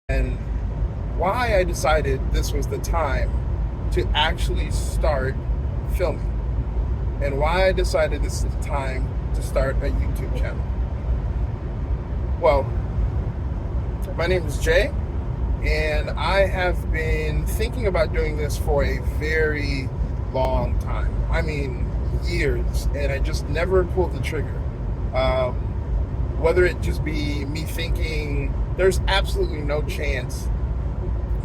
and why I decided this was the time to actually start filming, and why I decided this is the time to start a YouTube channel. Well, my name is Jay, and I have been thinking about doing this for a very long time. I mean, years, and I just never pulled the trigger. Um, whether it just be me thinking there's absolutely no chance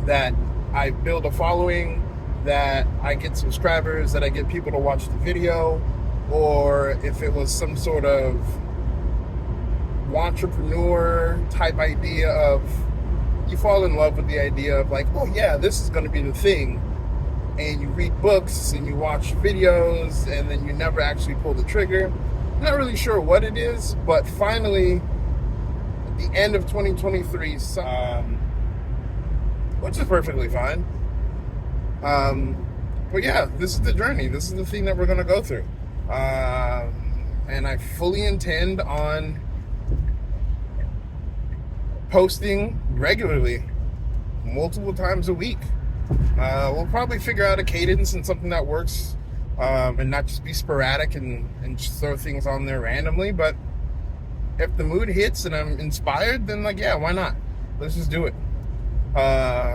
that I build a following, that I get subscribers, that I get people to watch the video, or if it was some sort of entrepreneur type idea of you fall in love with the idea of like, oh yeah, this is going to be the thing, and you read books and you watch videos and then you never actually pull the trigger. I'm not really sure what it is, but finally at the end of 2023, which is perfectly fine. But yeah, this is the journey. This is the thing that we're going to go through. And I fully intend on posting regularly, multiple times a week. We'll probably figure out a cadence and something that works, and not just be sporadic and just throw things on there randomly. But if the mood hits and I'm inspired, then like, yeah, why not? Let's just do it.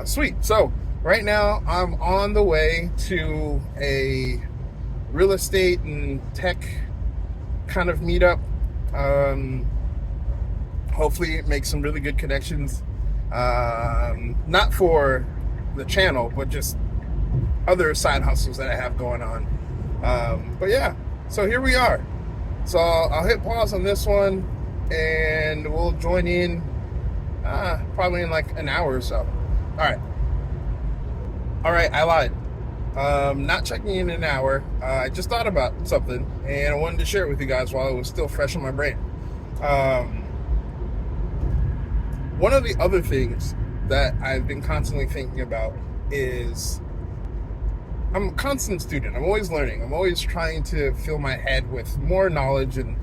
Sweet. So right now I'm on the way to a real estate and tech kind of meetup. Hopefully make some really good connections. Not for the channel, but just other side hustles that I have going on. But yeah, so here we are. So I'll hit pause on this one and we'll join in probably in like an hour or so. All right, I lied. Not checking in an hour. I just thought about something and I wanted to share it with you guys while it was still fresh in my brain. One of the other things that I've been constantly thinking about is I'm a constant student. I'm always learning. I'm always trying to fill my head with more knowledge and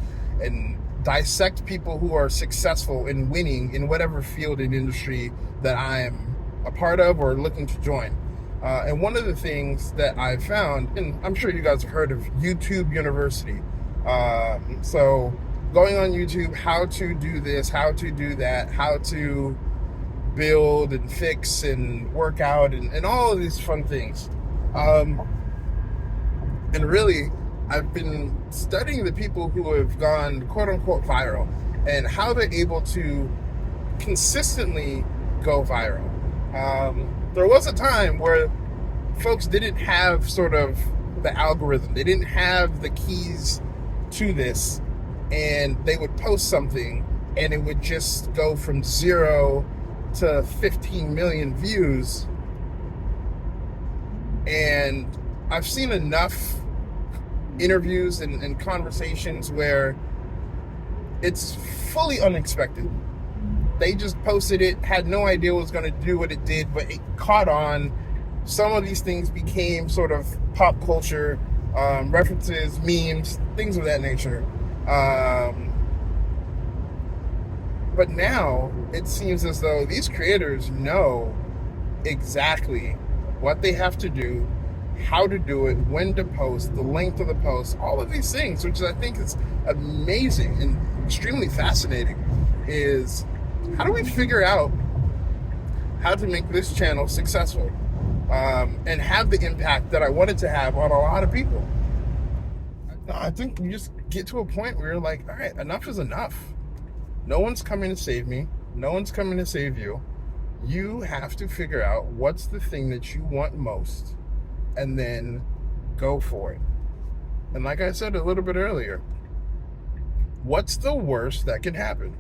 dissect people who are successful in winning in whatever field and industry that I am a part of or looking to join. And one of the things that I've found, and I'm sure you guys have heard of YouTube University. So going on YouTube, how to do this, how to do that, how to build and fix and work out and all of these fun things. And really, I've been studying the people who have gone quote unquote viral and how they're able to consistently go viral. There was a time where folks didn't have sort of the algorithm. They didn't have the keys to this, and they would post something and it would just go from 0 to 15 million views. And I've seen enough interviews and conversations where it's fully unexpected. They just posted it, had no idea what was going to do what it did, but it caught on. Some of these things became sort of pop culture references, memes, things of that nature. But now it seems as though these creators know exactly what they have to do, how to do it, when to post, the length of the post, all of these things, which I think is amazing and extremely fascinating. Is how do we figure out how to make this channel successful and have the impact that I wanted to have on a lot of people? I think you just get to a point where you're like, all right, enough is enough. No one's coming to save me. No one's coming to save you. You have to figure out what's the thing that you want most and then go for it. And like I said a little bit earlier, what's the worst that can happen?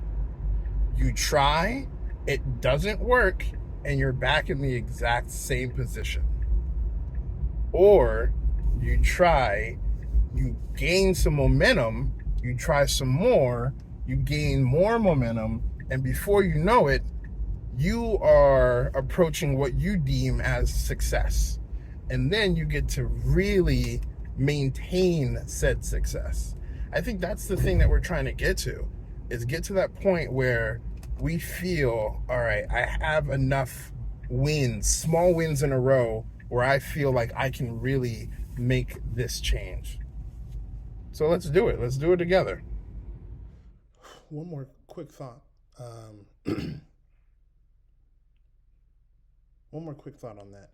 You try, it doesn't work, and you're back in the exact same position. Or you try, you gain some momentum, you try some more, you gain more momentum, and before you know it, you are approaching what you deem as success. And then you get to really maintain said success. I think that's the thing that we're trying to get to, is get to that point where we feel, all right, I have enough wins, small wins in a row, where I feel like I can really make this change. So let's do it. Let's do it together. One more quick thought. Um, one more quick thought on that.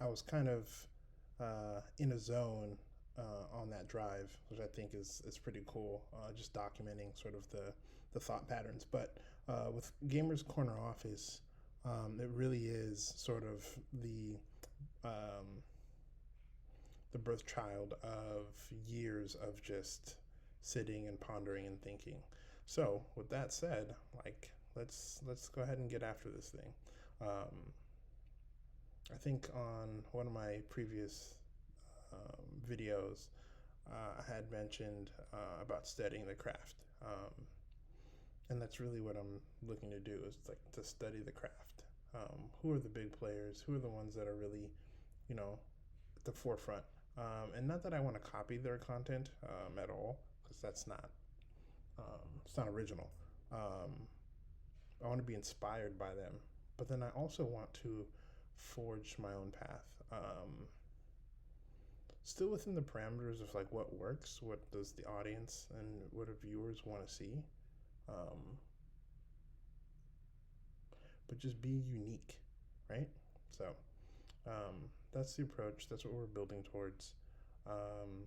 I was kind of in a zone on that drive, which I think is pretty cool. Just documenting sort of the thought patterns. But with Gamers Corner Office, it really is sort of um, the birth child of years of just sitting and pondering and thinking. So with that said, like let's go ahead and get after this thing. Um, I think on one of my previous videos, I had mentioned about studying the craft, and that's really what I'm looking to do is like to study the craft. Who are the big players? Who are the ones that are really, you know, at the forefront? And not that I want to copy their content at all, because that's not it's not original. Um, I want to be inspired by them, but then I also want to forge my own path. Still within the parameters of like what works, what does the audience and what do viewers want to see, um, but just be unique, right? So that's the approach. That's what we're building towards. Um,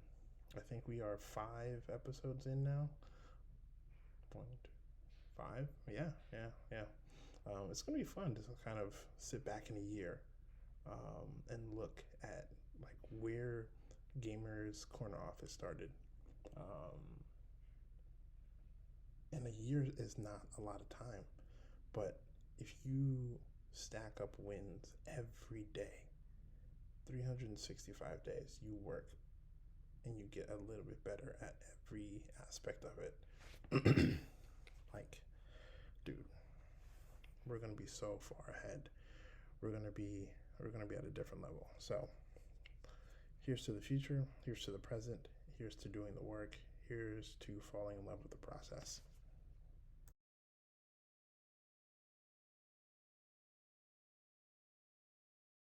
I think we are 5 episodes in now. 5? Yeah, yeah, yeah. It's gonna be fun to kind of sit back in a year and look at like where Gamers Corner Office started. Um, and a year is not a lot of time, but if you stack up wins every day, 365 days, you work and you get a little bit better at every aspect of it. Like, dude, we're gonna be so far ahead. We're gonna be we're gonna be at a different level. So here's to the future. Here's to the present. Here's to doing the work. Here's to falling in love with the process.